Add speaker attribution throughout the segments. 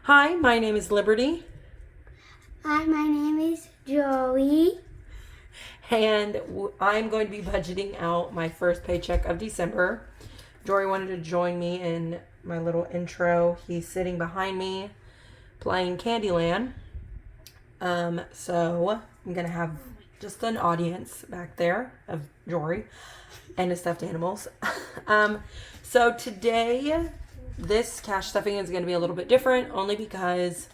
Speaker 1: Hi, my name is Liberty,
Speaker 2: Hi, my name is Joey.
Speaker 1: and I'm going to be budgeting out my first paycheck of December. Jory wanted to join me in my little intro. He's sitting behind me playing Candyland. So I'm going to have just an audience back there of Jory and his stuffed animals. So today, this cash stuffing is going to be a little bit different only because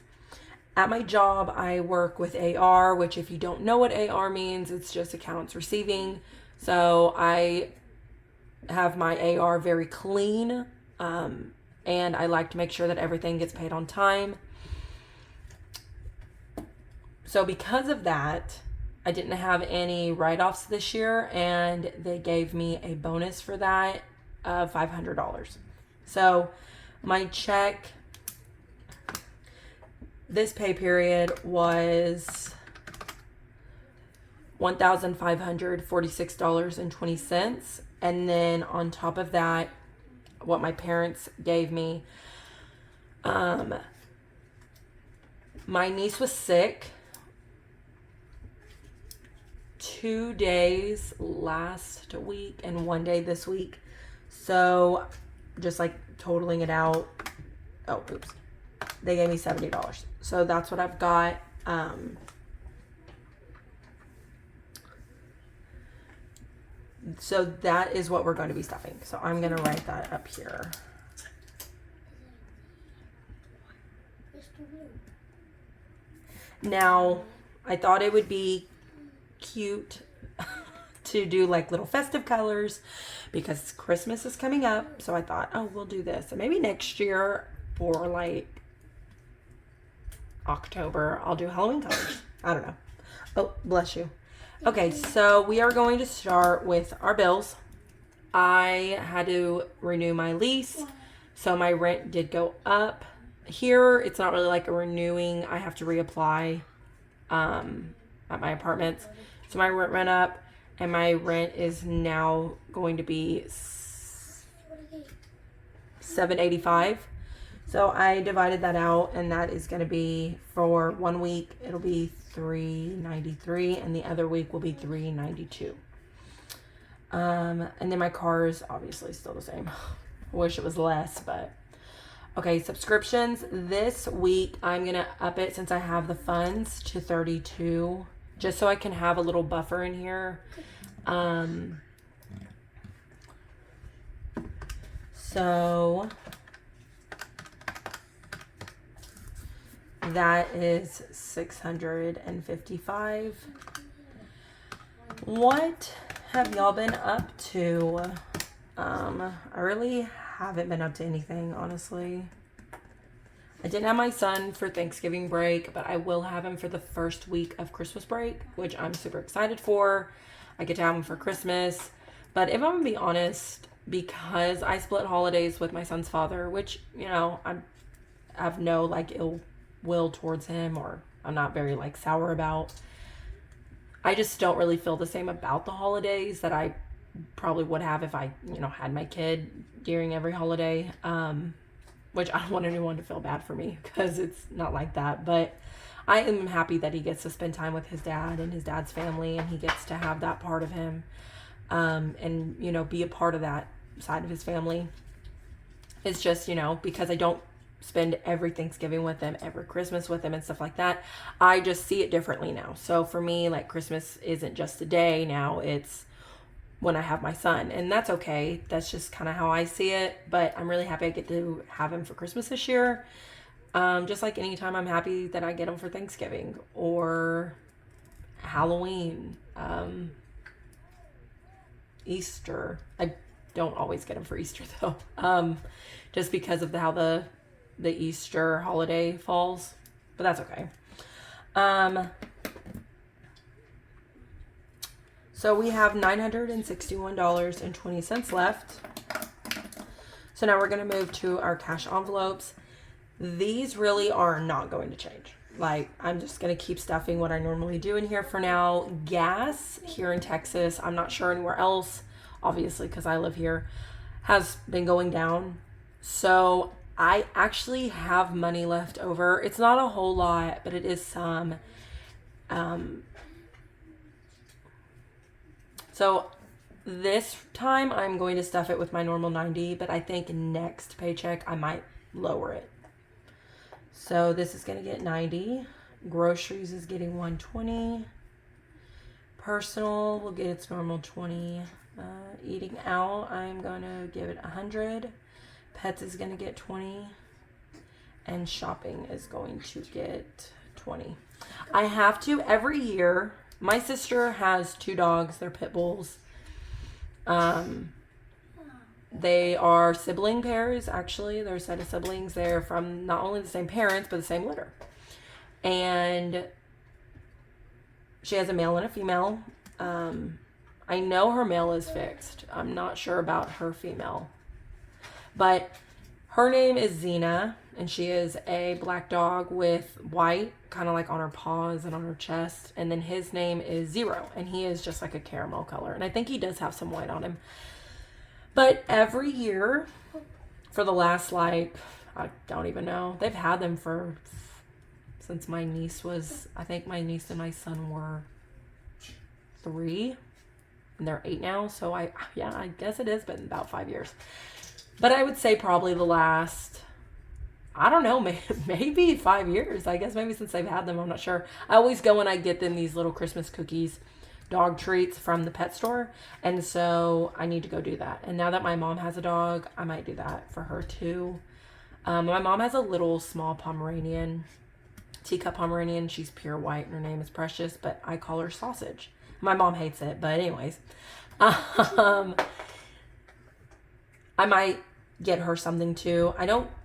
Speaker 1: at my job, I work with AR, which if you don't know what AR means, it's just accounts receiving. So I have my AR very clean, and I like to make sure that everything gets paid on time. So because of that, I didn't have any write-offs this year, and they gave me a bonus for that of $500. So my check this pay period was $1,546.20. And then on top of that, what my parents gave me, my niece was sick 2 days last week and 1 day this week. So just like totaling it out. Oh, oops. They gave me $70. So that's what I've got. So that is what we're going to be stuffing. So I'm going to write that up here. Now, I thought it would be cute to do like little festive colors because Christmas is coming up. So I thought, oh, we'll do this. And maybe next year for like October, I'll do Halloween colors. I don't know. Oh, bless you. Okay, so we are going to start with our bills. I had to renew my lease, so my rent did go up. Here, it's not really like a renewing. I have to reapply at my apartments. So my rent went up, and my rent is now going to be $785. So I divided that out, and that is going to be for 1 week, it'll be $393, and the other week will be $392. And then my car is obviously still the same. I wish it was less, but okay. Subscriptions this week, I'm going to up it since I have the funds to 32, just so I can have a little buffer in here. So that is $655. What have y'all been up to? I really haven't been up to anything, honestly. I didn't have my son for Thanksgiving break, but I will have him for the first week of Christmas break, which I'm super excited for. I get to have him for Christmas. But if I'm gonna be honest, because I split holidays with my son's father, which, you know, I have no like ill will towards him, or I'm not very like sour about. I just don't really feel the same about the holidays that I probably would have if I, you know, had my kid during every holiday. Which I don't want anyone to feel bad for me because it's not like that. But I am happy that he gets to spend time with his dad and his dad's family, and he gets to have that part of him, and, you know, be a part of that side of his family. It's just, you know, because I don't spend every Thanksgiving with them, every Christmas with them and stuff like that, I just see it differently now. So for me, like, Christmas isn't just a day now, it's when I have my son, and that's okay. That's just kind of how I see it. But I'm really happy I get to have him for Christmas this year. Just like anytime I'm happy that I get him for Thanksgiving or Halloween, Easter. I don't always get him for Easter though, just because of how the Easter holiday falls, but that's okay. So we have $961.20 left. So now we're going to move to our cash envelopes. These really are not going to change. Like, I'm just going to keep stuffing what I normally do in here for now. Gas here in Texas, I'm not sure anywhere else, obviously because I live here, has been going down. So I actually have money left over. It's not a whole lot, but it is some. So this time I'm going to stuff it with my normal 90, but I think next paycheck I might lower it. So this is going to get 90. Groceries is getting 120. Personal will get its normal 20. Eating out, I'm going to give it 100. Pets is going to get 20. And shopping is going to get 20. I have to every year. My sister has 2 dogs. They're pit bulls. They are sibling pairs, actually. They're a set of siblings. They're from not only the same parents, but the same litter. And she has a male and a female. I know her male is fixed. I'm not sure about her female. But her name is Xena, and she is a black dog with white, kind of like on her paws and on her chest. And then his name is Zero, and he is just like a caramel color. And I think he does have some white on him. But every year, for the last, like, I don't even know. They've had them since my niece was, I think my niece and my son were 3. And they're 8 now. So I guess it has been about 5 years. But I would say probably the last, I don't know, maybe 5 years. I guess maybe since they've had them, I'm not sure. I always go and I get them these little Christmas cookies, dog treats from the pet store. And so I need to go do that. And now that my mom has a dog, I might do that for her too. My mom has a little small Pomeranian, teacup Pomeranian. She's pure white and her name is Precious, but I call her Sausage. My mom hates it, but anyways. I might get her something too.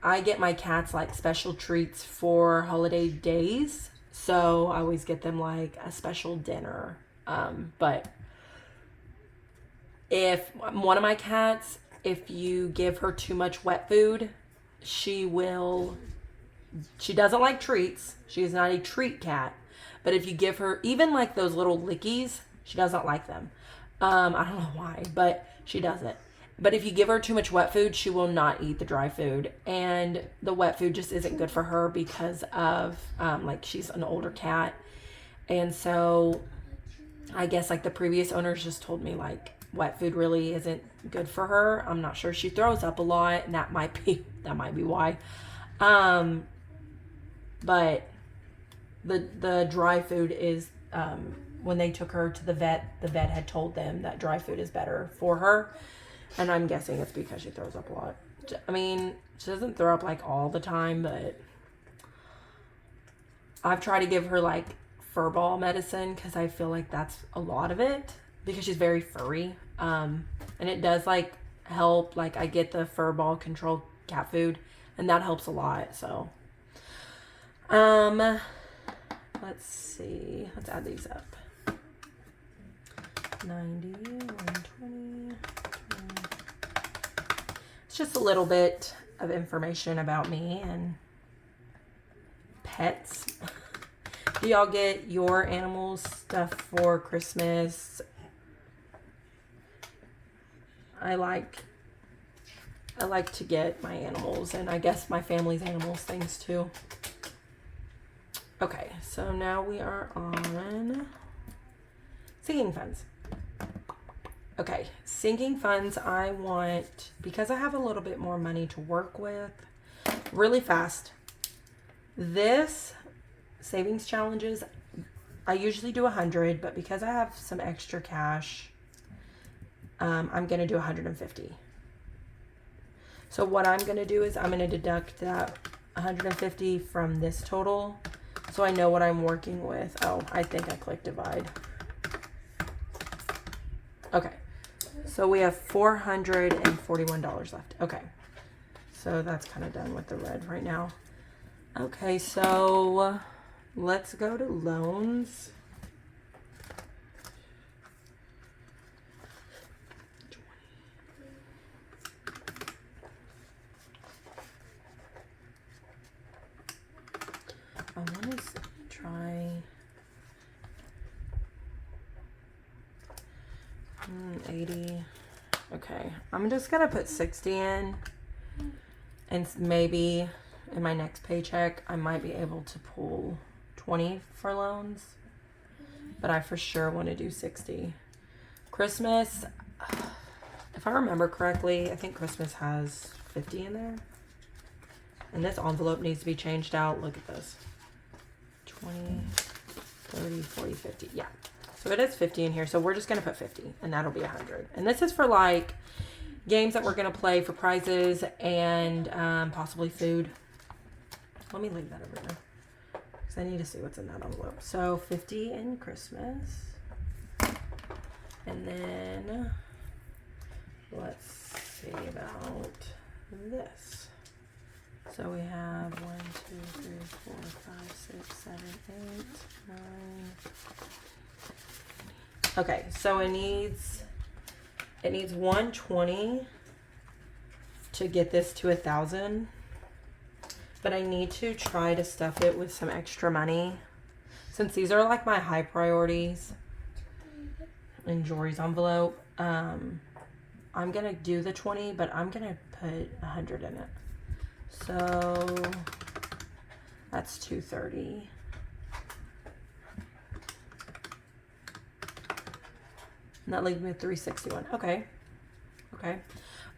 Speaker 1: I get my cats like special treats for holiday days. So I always get them like a special dinner. But if one of my cats, if you give her too much wet food, she doesn't like treats. She is not a treat cat. But if you give her even like those little lickies, she doesn't like them. I don't know why, but she doesn't. But if you give her too much wet food, she will not eat the dry food. And the wet food just isn't good for her because of, like, she's an older cat. And so I guess, like, the previous owners just told me, like, wet food really isn't good for her. I'm not sure. She throws up a lot, and that might be why. But the dry food is, when they took her to the vet had told them that dry food is better for her. And I'm guessing it's because she throws up a lot. I mean, she doesn't throw up like all the time, but I've tried to give her like fur ball medicine because I feel like that's a lot of it because she's very furry. And it does like help. Like I get the fur ball controlled cat food and that helps a lot. So, let's see. Let's add these up. 90, 120. It's just a little bit of information about me and pets. Do y'all get your animals stuff for Christmas? I like to get my animals and I guess my family's animals things too. Okay, so now we are on sinking funds. Okay, sinking funds, I want, because I have a little bit more money to work with, really fast. This savings challenges, I usually do 100, but because I have some extra cash, I'm going to do 150. So what I'm going to do is I'm going to deduct that 150 from this total, so I know what I'm working with. Oh, I think I clicked divide. Okay. So we have $441 left. Okay. So that's kind of done with the red right now. Okay, so let's go to loans. I want to try 80. Okay, I'm just gonna put 60 in And maybe in my next paycheck, I might be able to pull 20 for loans. But I for sure want to do 60. Christmas, if I remember correctly, I think Christmas has 50 in there. And this envelope needs to be changed out. Look at this. 20, 30, 40, 50. Yeah. So it is 50 in here. So we're just going to put 50 and that'll be 100. And this is for like games that we're going to play for prizes and possibly food. Let me leave that over there because I need to see what's in that envelope. So 50 in Christmas. And then let's see about this. So we have 1, 2, 3, 4, 5, 6, 7, 8, 9. Okay, so it needs 120 to get this to 1,000. But I need to try to stuff it with some extra money. Since these are like my high priorities in Jory's envelope, I'm gonna do the 20, but I'm gonna put 100 in it. So that's 230. And that leaves me with 361. Okay.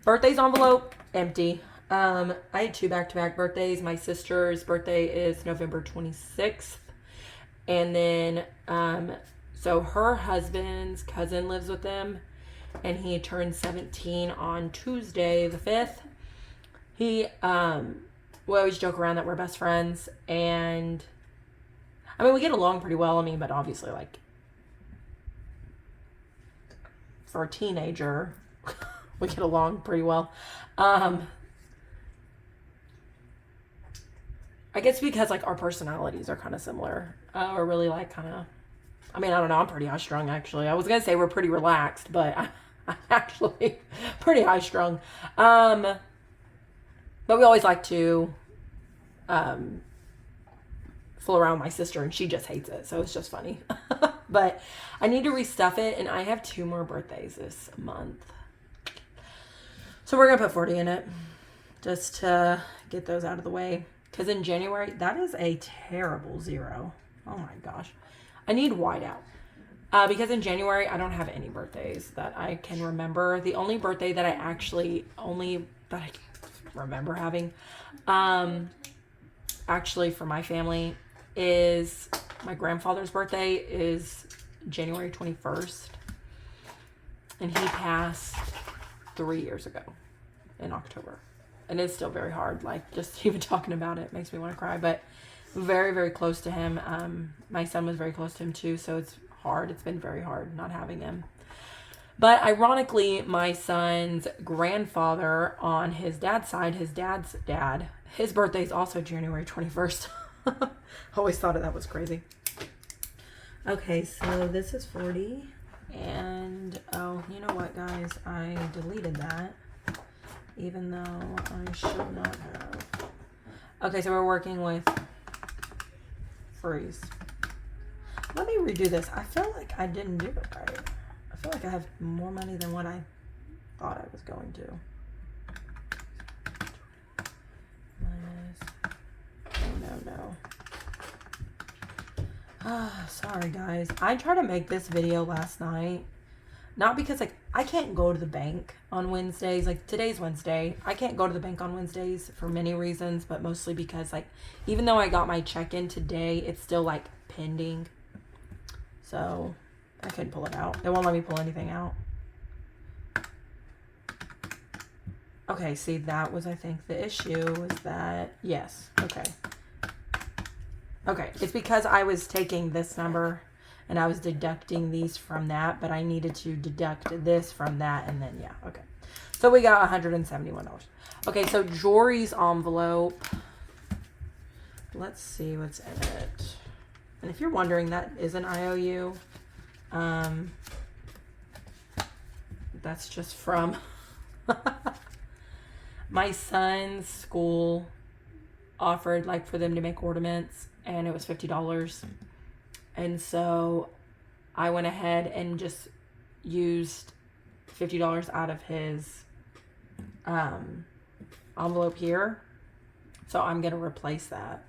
Speaker 1: Birthdays envelope, empty. I had 2 back-to-back birthdays. My sister's birthday is November 26th. And then, so her husband's cousin lives with them. And he turned 17 on Tuesday, the 5th. We always joke around that we're best friends. And, I mean, we get along pretty well. I mean, but obviously, like, for a teenager, we get along pretty well. I guess because like our personalities are kind of similar. We're really like kind of, I mean, I don't know. I'm pretty high strung actually. I was going to say we're pretty relaxed, but I'm actually pretty high strung. But we always like to fool around with my sister and she just hates it. So it's just funny. But I need to restuff it and I have 2 more birthdays this month. So we're going to put 40 in it just to get those out of the way. Because in January, that is a terrible 0. Oh my gosh. I need whiteout. Because in January, I don't have any birthdays that I can remember. The only birthday that I remember having, actually for my family, is my grandfather's birthday is January 21st. And he passed 3 years ago in October. And it's still very hard. Like, just even talking about it makes me want to cry. But very, very close to him. My son was very close to him too. So it's hard. It's been very hard not having him. But ironically, my son's grandfather on his dad's side, his dad's dad, his birthday is also January 21st. Always thought that was crazy. Okay, so this is 40. And, oh, you know what, guys? I deleted that. Even though I should not have. Okay, so we're working with freeze. Let me redo this. I feel like I didn't do it right. I feel like I have more money than what I thought I was going to. Minus. No. Sorry guys. I tried to make this video last night. Not because like I can't go to the bank on Wednesdays. Like today's Wednesday. I can't go to the bank on Wednesdays for many reasons, but mostly because like even though I got my check in today, it's still like pending. So I couldn't pull it out. They won't let me pull anything out. Okay, see that was I think the issue was that yes, okay. Okay, it's because I was taking this number and I was deducting these from that, but I needed to deduct this from that, and then, yeah, okay. So we got $171. Okay, so Jory's envelope. Let's see what's in it. And if you're wondering, that is an IOU. That's just from my son's school offered, like, for them to make ornaments, and it was $50. And so I went ahead and just used $50 out of his envelope here So I'm going to replace that.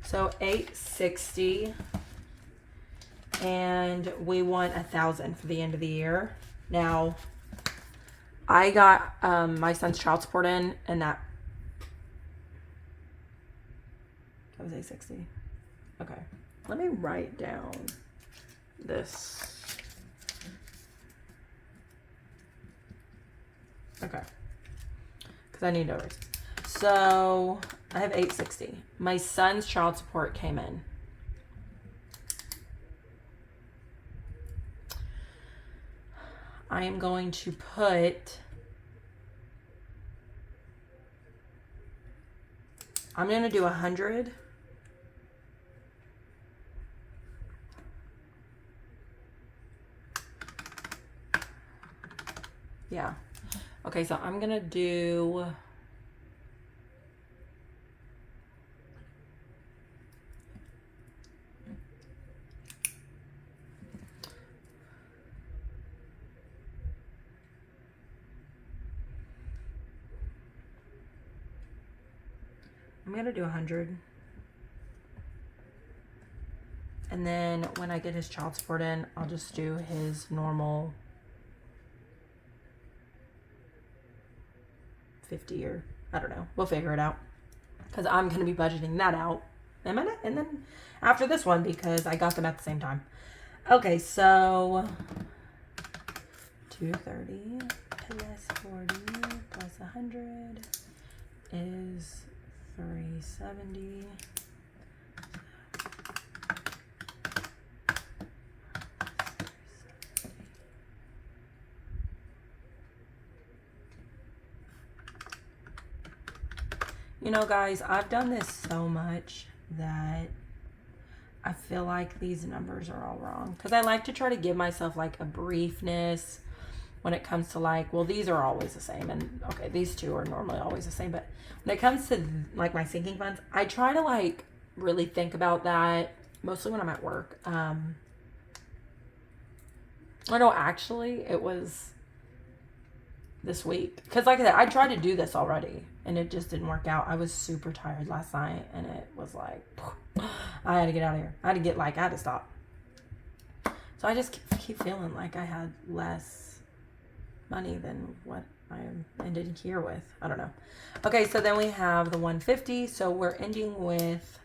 Speaker 1: So $860, and we want $1,000 for the end of the year. Now, I got my son's child support in, and that was $860. Okay, let me write down this. Okay, because I need numbers. So I have $860. My son's child support came in. I am going to put, I'm going to do 100. Yeah. Okay, so I'm going to do, I'm going to do 100. And then when I get his child support in, I'll just do his normal 50, or I don't know. We'll figure it out. Because I'm going to be budgeting that out in a minute. And then after this one, because I got them at the same time. Okay, so 230 plus 40 plus 100 is 370. You know, guys, I've done this so much that I feel like these numbers are all wrong. Because I like to try to give myself like a briefness when it comes to like, well, these are always the same. And okay, these two are normally always the same. But when it comes to like my sinking funds, I try to like really think about that. Mostly when I'm at work. Or no, actually, it was this week. Because like I said, I tried to do this already. And it just didn't work out. I was super tired last night. And it was like, I had to get out of here. I had to stop. So I just keep feeling like I had less money than what I ended here with. I don't know. Okay, so then we have the 150. So we're ending with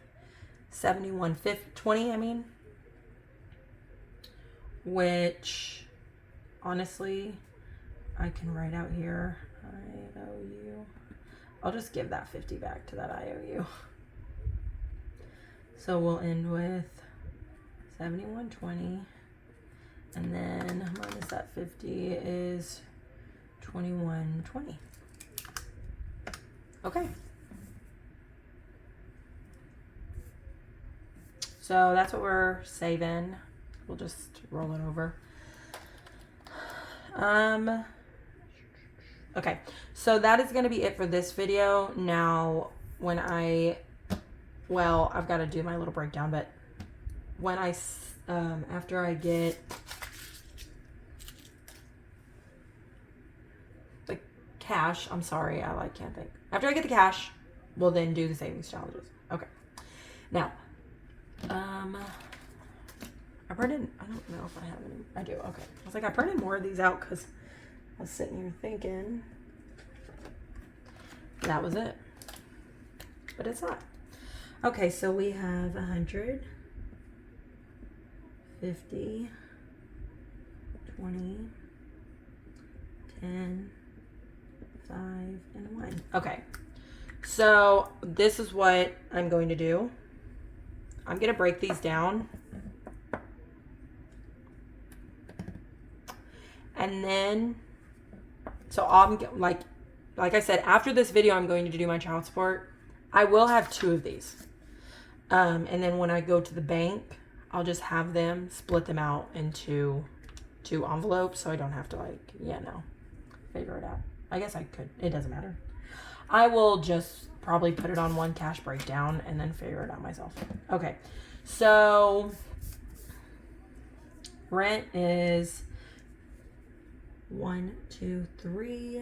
Speaker 1: 7120, I mean. Which, honestly, I can write out here. I owe you. I'll just give that 50 back to that IOU. So we'll end with 7120. And then minus that 50 is 2120. Okay. So that's what we're saving. We'll just roll it over. Okay, so that is going to be it for this video. Now, when I've got to do my little breakdown, but when after I get the cash, I'm sorry, can't think. After I get the cash, we'll then do the savings challenges. Okay. Now, I printed, I don't know if I have any. I do, okay. I was like, I printed more of these out because I was sitting here thinking that was it. But it's not. Okay, so we have 100, 50, 20, 10, 5, and 1. Okay, so this is what I'm going to do. I'm going to break these down. And then, so I'm like I said, after this video, I'm going to do my child support. I will have 2 of these. And then when I go to the bank, I'll just have them split them out into 2 envelopes. So I don't have to figure it out. I guess I could. It doesn't matter. I will just probably put it on one cash breakdown and then figure it out myself. Okay. So rent is 1, 2, 3,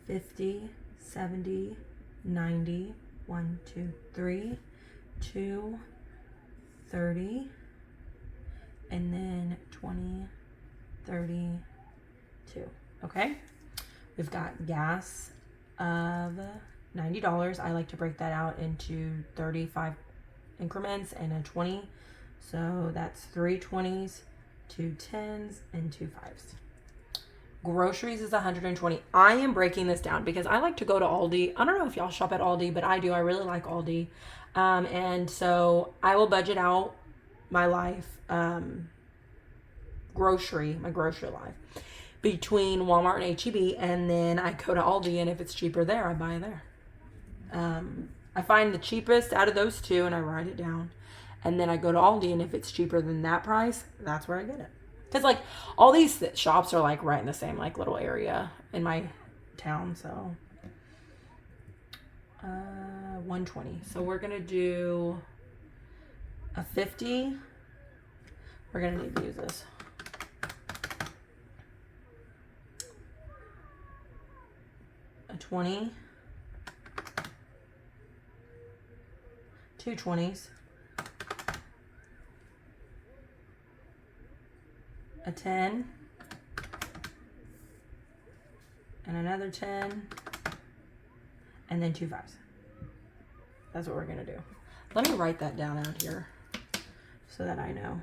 Speaker 1: 50, 70, 90, 1, 2, 3, 2, 30, and then 20, 32. Okay, we've got gas of $90. I like to break that out into 35 increments and a 20. So that's 3 20s, 2 10s, and 2 5s. Groceries is 120. I am breaking this down because I like to go to Aldi. I don't know if y'all shop at Aldi, but I do. I really like Aldi. And so I will budget out my life, my grocery life between Walmart and HEB. And then I go to Aldi, and if it's cheaper there, I buy it there. I find the cheapest out of those two and I write it down. And then I go to Aldi, and if it's cheaper than that price, that's where I get it. Because, like, all these shops are, like, right in the same, like, little area in my town, so. 120. So we're going to do a 50. We're going to need to use this. A 20. 2 20s. A 10, and another 10, and then 2 5s. That's what we're gonna do. Let me write that down out here so that I know.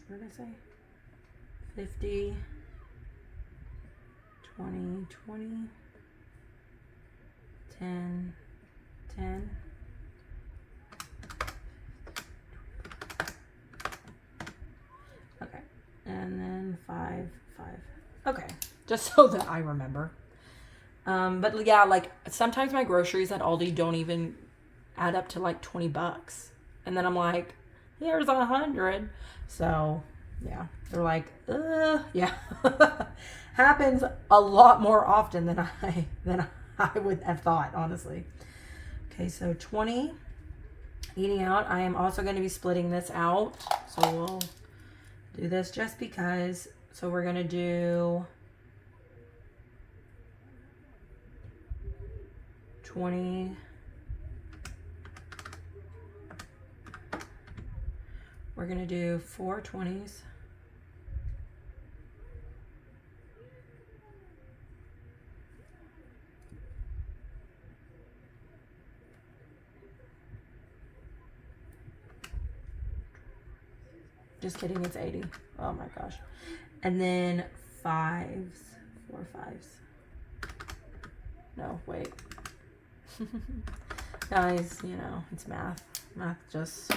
Speaker 1: What did I say? 50, 20, 20, 10, 10. Okay, and then 5, 5. Okay, just so that I remember. But yeah, like sometimes my groceries at Aldi don't even add up to like $20, and then I'm like, here's 100. So yeah, they're like, yeah, happens a lot more often than I would have thought, honestly. Okay, so 20 eating out. I am also going to be splitting this out, so we'll do this just because. So we're going to do 20. We're going to do 4 20s. Just kidding, it's 80. Oh my gosh. And then 5s, 4 5s. No, wait. Guys, you know, it's math. Math just.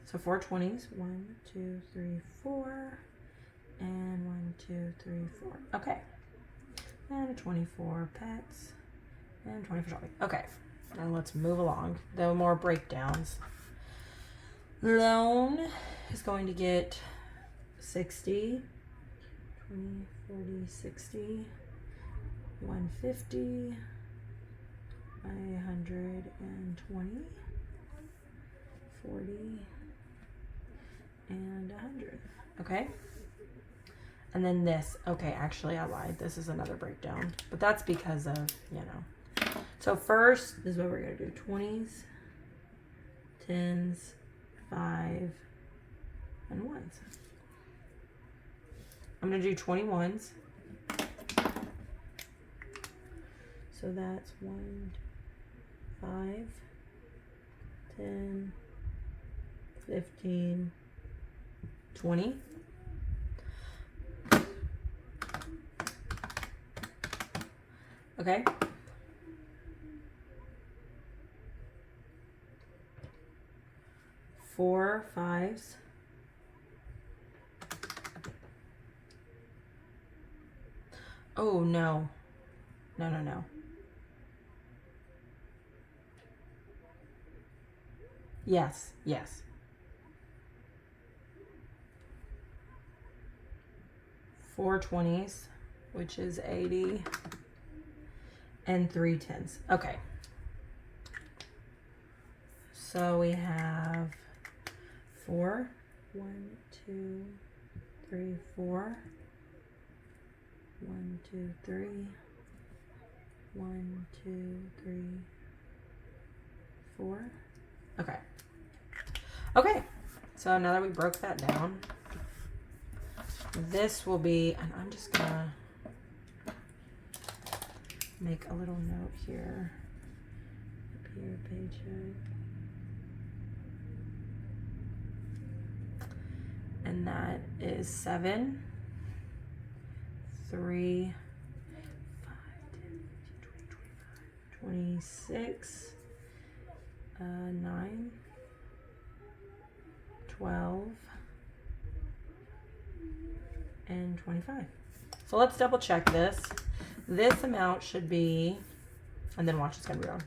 Speaker 1: So 4 20s. 1, 2, 3, 4. And 1, 2, 3, 4. Okay. And a 24 pets. And 20 for shopping. Okay. Now let's move along. No more breakdowns. Loan is going to get 60, 20, 40, 60, 150, 120, 40, and 100. Okay. And then this. Okay, actually I lied. This is another breakdown. But that's because of, you know. So first, this is what we're going to do. 20s, 10s, 5, and 1s. I'm going to do 21s. So that's 1, 5, 10, 15, 20. Okay. Four 5s. Oh, no. No, no, no. Yes, yes. 4 20s, which is 80, and 3 10s. Okay. So we have 4, 1, 2, 3, 4. 1, 2, 3. 1, 2, 3, 4. Okay. Okay. So now that we broke that down, this will be, and I'm just gonna make a little note here. Up here, paycheck. And that is 7, 3, 5, 10, 15, 20, 25, 26, 9, 12, and 25. So let's double check this. This amount should be, and then watch, it's gonna be wrong.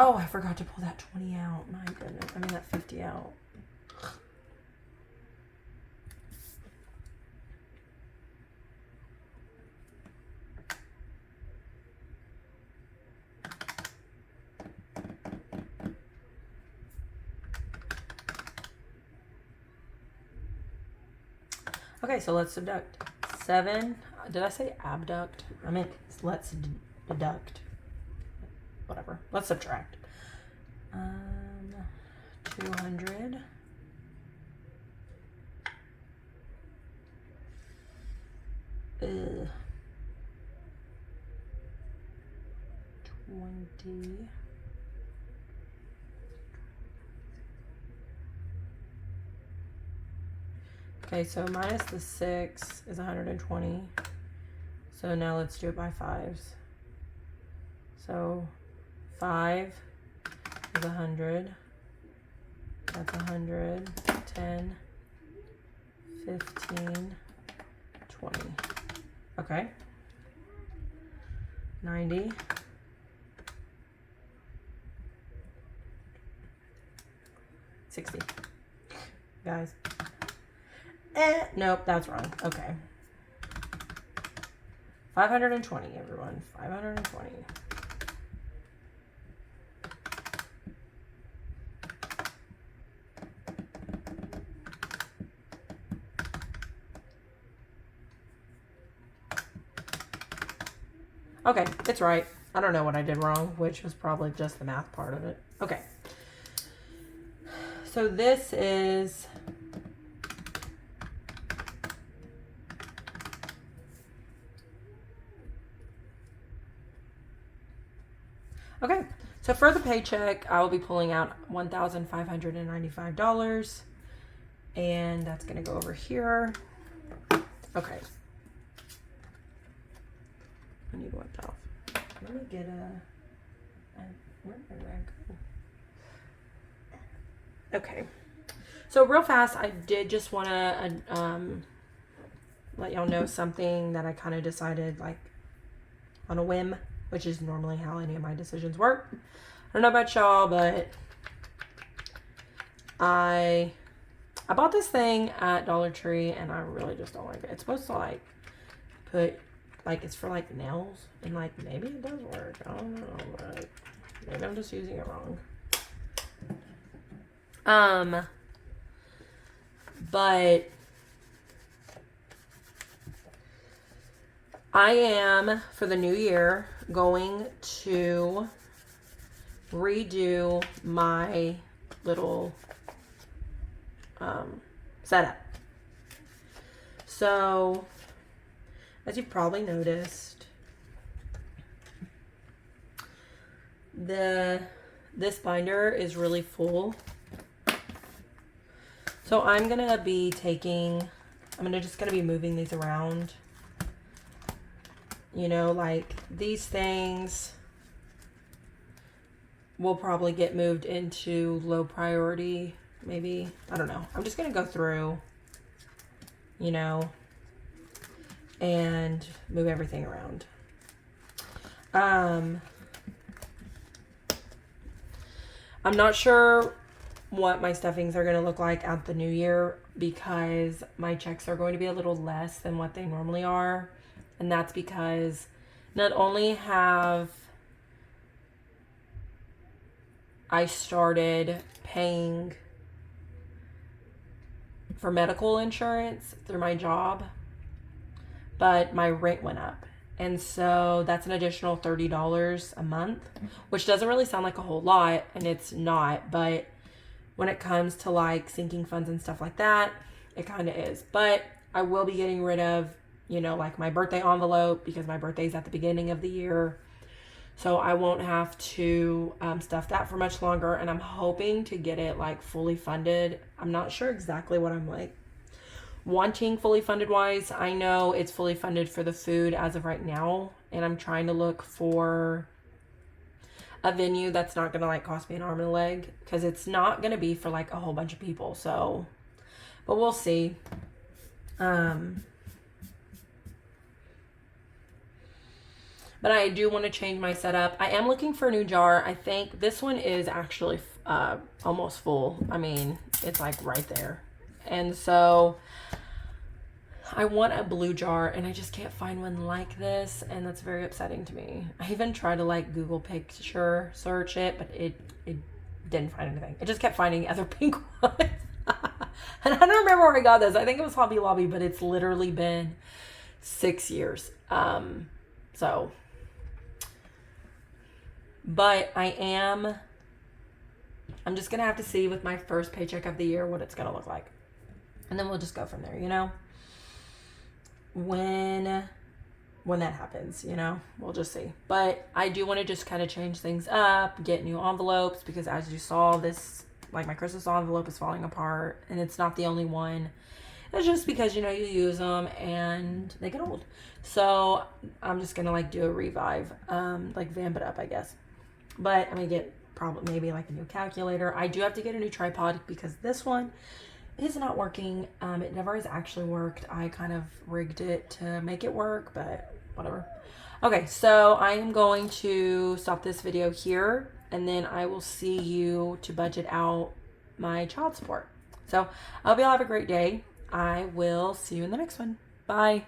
Speaker 1: Oh, I forgot to pull that 20 out. My goodness. I mean, that 50 out. Okay, so let's subtract. 7. Did I say abduct? I meant let's deduct. Whatever. Let's subtract. 200. Ugh. 20. Okay, so minus the 6 is 120. So now let's do it by 5s. So 5 is 100. That's 100. 10, 15, 20. Okay. 90. $60. Guys. Nope, that's wrong. Okay. 520, everyone. 520. Okay, it's right. I don't know what I did wrong, which was probably just the math part of it. Okay. So this is okay. So for the paycheck, I will be pulling out $1,595, and that's going to go over here. Okay. I need to wipe that off. Let me get where did I go? Okay. So real fast, I did just want to let y'all know something that I kind of decided like on a whim, which is normally how any of my decisions work. I don't know about y'all, but I bought this thing at Dollar Tree and I really just don't like it. It's supposed to like put like it's for like nails and like maybe it does work. I don't know, but maybe I'm just using it wrong. But I am for the new year going to redo my little setup. So as you've probably noticed, this binder is really full. So I'm gonna just gonna be moving these around. You know, like these things will probably get moved into low priority, maybe. I don't know. I'm just gonna go through, you know, and move everything around. I'm not sure what my stuffings are going to look like at the new year because my checks are going to be a little less than what they normally are. And that's because not only have I started paying for medical insurance through my job, but my rent went up. And so that's an additional $30 a month, which doesn't really sound like a whole lot, and it's not, but when it comes to like sinking funds and stuff like that, it kind of is. But I will be getting rid of, like my birthday envelope, because my birthday's at the beginning of the year. So I won't have to stuff that for much longer. And I'm hoping to get it like fully funded. I'm not sure exactly what I'm like wanting fully funded wise. I know it's fully funded for the food as of right now. And I'm trying to look for a venue that's not going to like cost me an arm and a leg, because it's not going to be for like a whole bunch of people. So, but we'll see. But I do want to change my setup. I am looking for a new jar. I think this one is actually almost full. I mean, it's like right there. And so I want a blue jar, and I just can't find one like this, and that's very upsetting to me. I even tried to like Google picture search it, but it didn't find anything. It just kept finding other pink ones. And I don't remember where I got this. I think it was Hobby Lobby, but it's literally been 6 years. But I'm just going to have to see with my first paycheck of the year what it's going to look like. And then we'll just go from there, when that happens, we'll just see. But I do want to just kind of change things up, get new envelopes, because as you saw, this, like my Christmas envelope is falling apart, and it's not the only one. It's just because, you use them and they get old. So I'm just going to like do a revive, like vamp it up, I guess. But I'm going to get probably maybe like a new calculator. I do have to get a new tripod because this one is not working. It never has actually worked. I kind of rigged it to make it work, but whatever. Okay, so I am going to stop this video here, and then I will see you to budget out my child support. So I hope you all have a great day. I will see you in the next one. Bye.